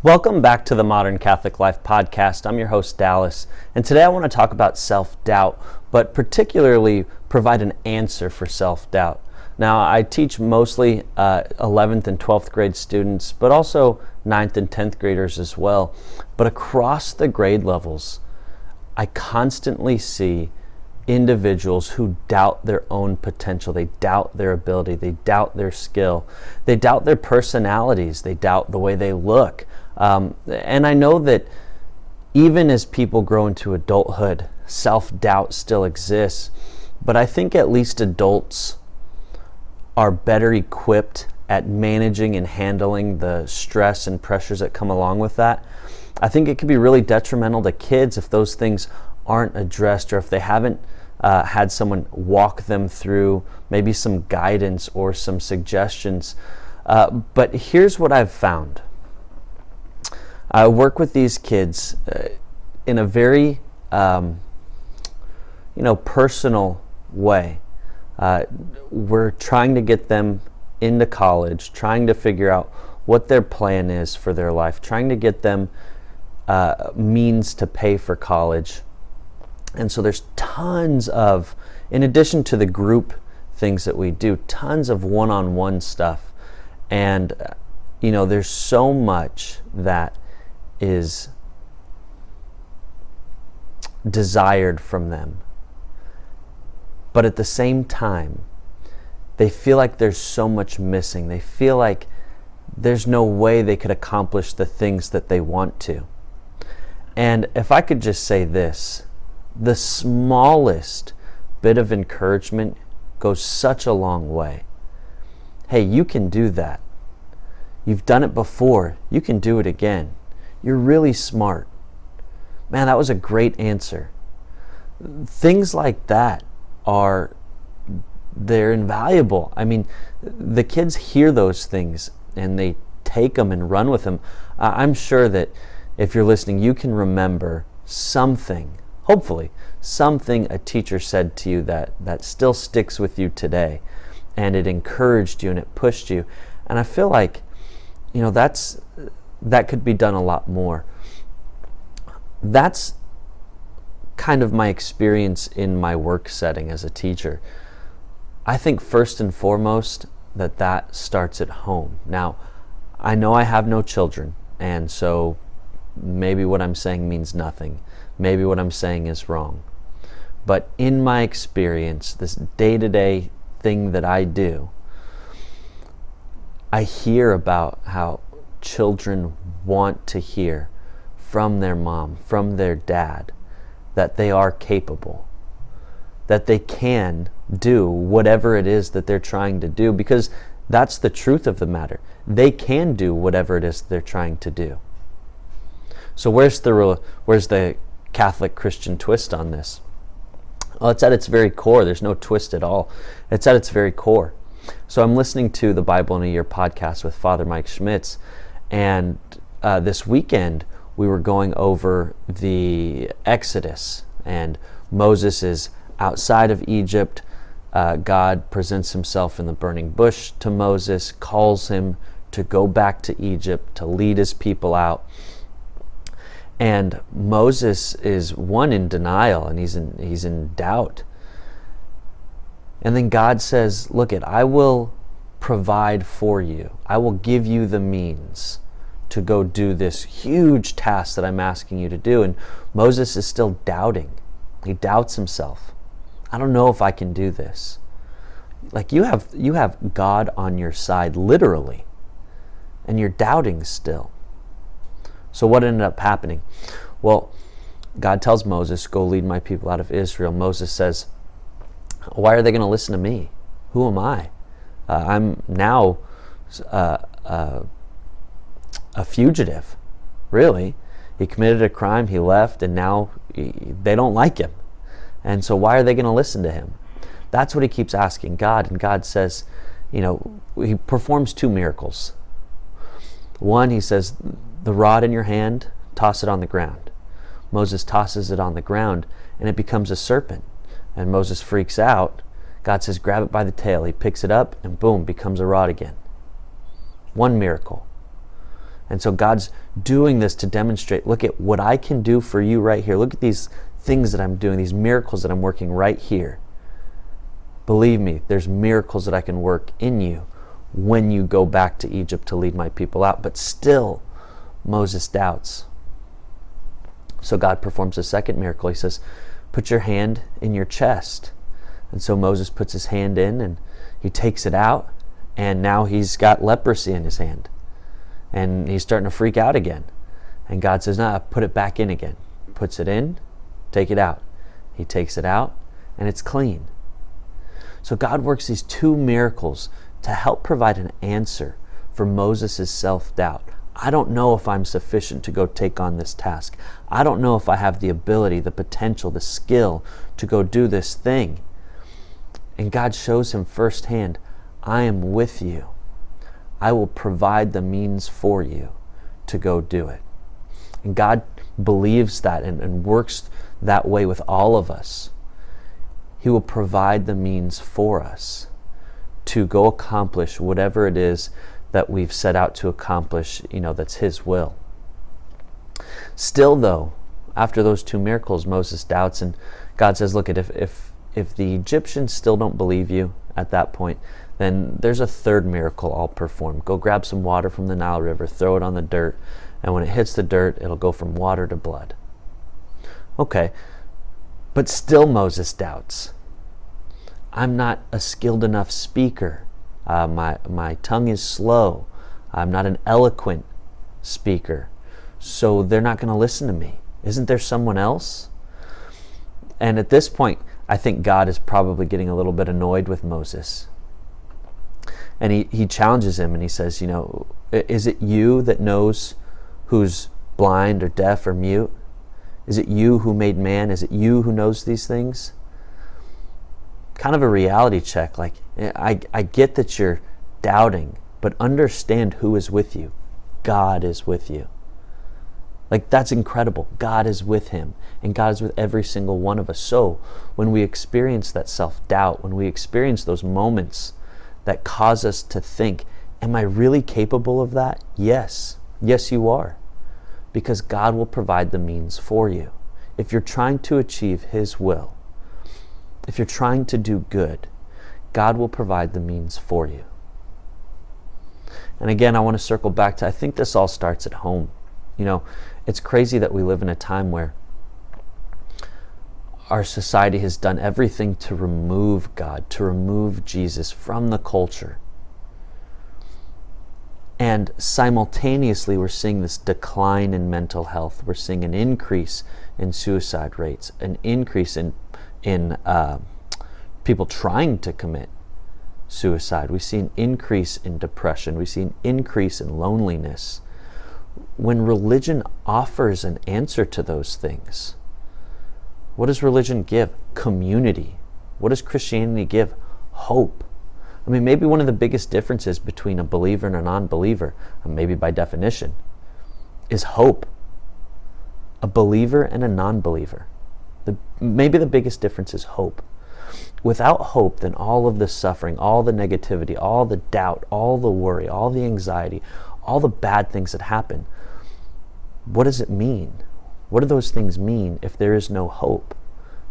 Welcome back to the Modern Catholic Life podcast. I'm your host, Dallas, and today I want to talk about self-doubt, but particularly provide an answer for self-doubt. Now, I teach mostly 11th and 12th grade students, but also 9th and 10th graders as well. But across the grade levels, I constantly see individuals who doubt their own potential. They doubt their ability. They doubt their skill. They doubt their personalities. They doubt the way they look. And I know that even as people grow into adulthood, self-doubt still exists. But I think at least adults are better equipped at managing and handling the stress and pressures that come along with that. I think it could be really detrimental to kids if those things aren't addressed, or if they haven't had someone walk them through maybe some guidance or some suggestions. But here's what I've found. I work with these kids in a very personal way. We're trying to get them into college, trying to figure out what their plan is for their life, trying to get them means to pay for college. And so there's tons of, in addition to the group things that we do, tons of one-on-one stuff. And, there's so much that is desired from them. But at the same time, they feel like there's so much missing. They feel like there's no way they could accomplish the things that they want to. And if I could just say this, the smallest bit of encouragement goes such a long way. Hey, you can do that. You've done it before. You can do it again. You're really smart. Man, that was a great answer. Things like that they're invaluable. I mean, the kids hear those things and they take them and run with them. I'm sure that if you're listening, you can remember something, hopefully, something a teacher said to you that still sticks with you today, and it encouraged you and it pushed you. And I feel like, that could be done a lot more. That's kind of my experience in my work setting as a teacher. I think first and foremost that starts at home. Now, I know I have no children, and so maybe what I'm saying means nothing. Maybe what I'm saying is wrong. But in my experience, this day-to-day thing that I do, I hear about how children want to hear from their mom, from their dad, that they are capable, that they can do whatever it is that they're trying to do, because that's the truth of the matter. They can do whatever it is they're trying to do. So where's the Catholic Christian twist on this? Well, it's at its very core. There's no twist at all. It's at its very core. So I'm listening to the Bible in a Year podcast with Father Mike Schmitz, and this weekend we were going over the Exodus, and Moses is outside of Egypt. God presents himself in the burning bush to Moses, calls him to go back to Egypt, to lead his people out. And Moses is in denial, and he's in doubt. And then God says, look, I will provide for you. I will give you the means to go do this huge task that I'm asking you to do. And Moses is still doubting. He doubts himself. I don't know if I can do this. Like, you have God on your side, literally, and you're doubting still. So what ended up happening? Well, God tells Moses, go lead my people out of Israel. Moses says, why are they going to listen to me? Who am I? I'm now a fugitive, really. He committed a crime, he left, and now they don't like him. And so why are they going to listen to him? That's what he keeps asking God. And God says, he performs two miracles. One, he says, the rod in your hand, toss it on the ground. Moses tosses it on the ground, and it becomes a serpent. And Moses freaks out. God says, grab it by the tail. He picks it up, and boom, becomes a rod again. One miracle. And so God's doing this to demonstrate, look at what I can do for you right here. Look at these things that I'm doing, these miracles that I'm working right here. Believe me, there's miracles that I can work in you when you go back to Egypt to lead my people out. But still, Moses doubts. So God performs a second miracle. He says, put your hand in your chest. And so Moses puts his hand in and he takes it out, and now he's got leprosy in his hand. And he's starting to freak out again. And God says, no, put it back in again. Puts it in, take it out. He takes it out, and it's clean. So God works these two miracles to help provide an answer for Moses' self-doubt. I don't know if I'm sufficient to go take on this task. I don't know if I have the ability, the potential, the skill to go do this thing. And God shows him firsthand, I am with you. I will provide the means for you to go do it. And God believes that and works that way with all of us. He will provide the means for us to go accomplish whatever it is that we've set out to accomplish, that's his will. Still though, after those two miracles, Moses doubts, and God says, look, if the Egyptians still don't believe you at that point, then there's a third miracle I'll perform. Go grab some water from the Nile River, throw it on the dirt, and when it hits the dirt, it'll go from water to blood. Okay, but still Moses doubts. I'm not a skilled enough speaker. My tongue is slow. I'm not an eloquent speaker. So they're not going to listen to me. Isn't there someone else? And at this point, I think God is probably getting a little bit annoyed with Moses. And he challenges him and he says, is it you that knows who's blind or deaf or mute? Is it you who made man? Is it you who knows these things? Kind of a reality check. Like, I get that you're doubting, but understand who is with you. God is with you. Like, that's incredible. God is with him, and God is with every single one of us. So when we experience that self-doubt, when we experience those moments that cause us to think, am I really capable of that? Yes. Yes, you are. Because God will provide the means for you. If you're trying to achieve his will, if you're trying to do good, God will provide the means for you. And again, I want to circle back to, I think this all starts at home. It's crazy that we live in a time where our society has done everything to remove God, to remove Jesus from the culture. And simultaneously, we're seeing this decline in mental health. We're seeing an increase in suicide rates, an increase in people trying to commit suicide. We see an increase in depression. We see an increase in loneliness. When religion offers an answer to those things, what does religion give? Community. What does Christianity give? Hope. I mean, maybe one of the biggest differences between a believer and a non-believer, maybe by definition, is hope. A believer and a non-believer. Maybe the biggest difference is hope. Without hope, then all of the suffering, all the negativity, all the doubt, all the worry, all the anxiety, all the bad things that happen, what does it mean? What do those things mean if there is no hope?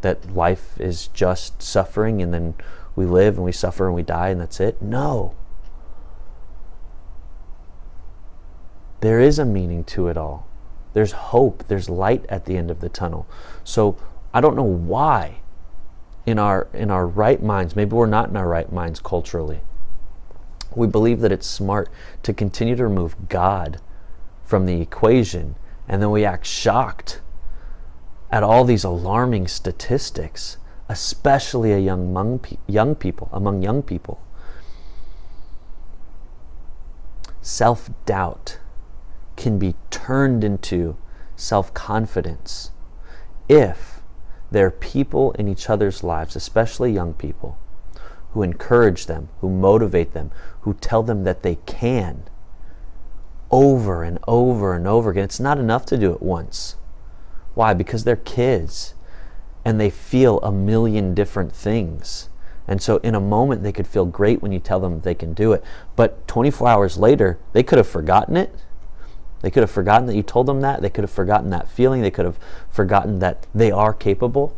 That life is just suffering and then we live and we suffer and we die and that's it? No. There is a meaning to it all. There's hope. There's light at the end of the tunnel. So I don't know why in our right minds, maybe we're not in our right minds culturally, we believe that it's smart to continue to remove God from the equation, and then we act shocked at all these alarming statistics, especially among young people. Self-doubt can be turned into self-confidence if there are people in each other's lives, especially young people, who encourage them, who motivate them, who tell them that they can over and over and over again. It's not enough to do it once. Why? Because they're kids and they feel a million different things. And so in a moment they could feel great when you tell them they can do it. But 24 hours later, they could have forgotten it. They could have forgotten that you told them that. They could have forgotten that feeling. They could have forgotten that they are capable.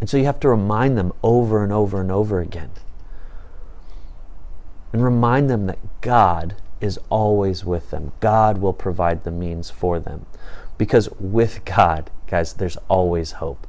And so you have to remind them over and over and over again. And remind them that God is always with them. God will provide the means for them. Because with God, guys, there's always hope.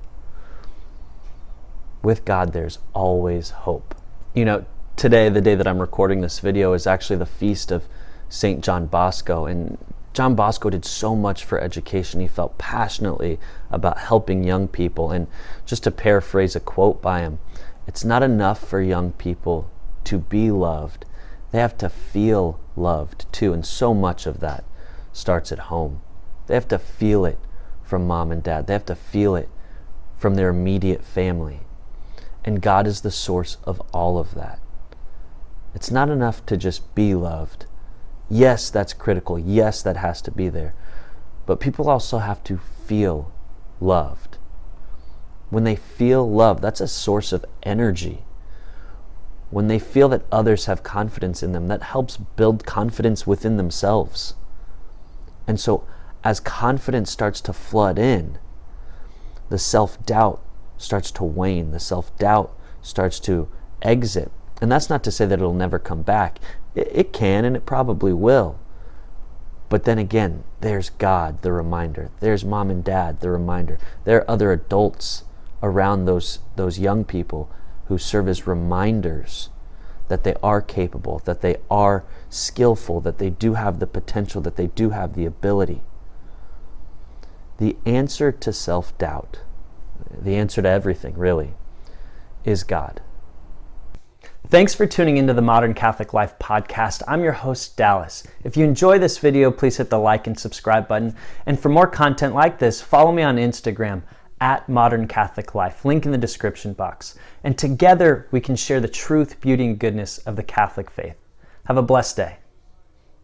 With God, there's always hope. You know, today, the day that I'm recording this video, is actually the feast of St. John Bosco. And John Bosco did so much for education. He felt passionately about helping young people. And just to paraphrase a quote by him, it's not enough for young people to be loved. They have to feel loved too. And so much of that starts at home. They have to feel it from mom and dad. They have to feel it from their immediate family. And God is the source of all of that. It's not enough to just be loved. Yes, that's critical. Yes, that has to be there. But people also have to feel loved. When they feel love, that's a source of energy. When they feel that others have confidence in them, that helps build confidence within themselves. And so as confidence starts to flood in, the self-doubt starts to wane. The self-doubt starts to exit. And that's not to say that it'll never come back. It can, and it probably will. But then again, there's God, the reminder. There's mom and dad, the reminder. There are other adults around those young people who serve as reminders that they are capable, that they are skillful, that they do have the potential, that they do have the ability. The answer to self-doubt, the answer to everything, really, is God. Thanks for tuning into the Modern Catholic Life podcast. I'm your host, Dallas. If you enjoy this video, please hit the like and subscribe button. And for more content like this, follow me on Instagram at Modern Catholic Life, link in the description box. And together we can share the truth, beauty, and goodness of the Catholic faith. Have a blessed day.